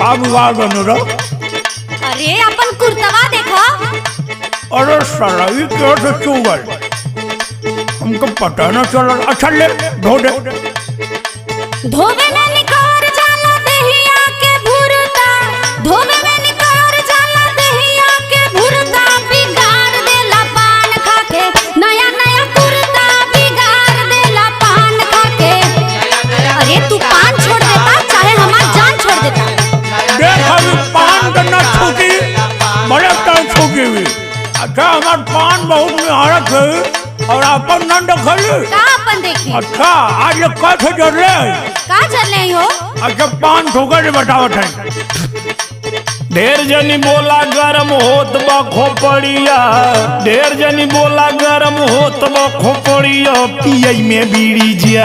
अब आवाज अनुरा। अरे अपन कुर्तवा देखा। अरे साला ये क्या से चुगल, हमको पता न चला। अच्छा ले धो दे। धोबे में निकोर जाला दहिया के भुरता, धोबे में निकोर जाला दहिया के भुरता, बिगाड़ देला पान खा के नया नया कुर्ता, बिगाड़ देला पान खा के। अरे तू पान छोड़ देता चाहे हमार जान छोड़ देता। देख अभी पान तो न छूटी, बड़े टाइम छूटी हुई। अच्छा हमार पान बहुत निहारत है और अपन न देखली। का अपन देखी? अच्छा आज ये कैसे जर ले? का चल रही हो? अच्छा पान ठोकर के बतावत है। ढेर जनी बोला गरम होत बा खोपड़िया, ढेर जनी बोला गरम होत बा खोपड़िया, पियई में बीड़ी जिया।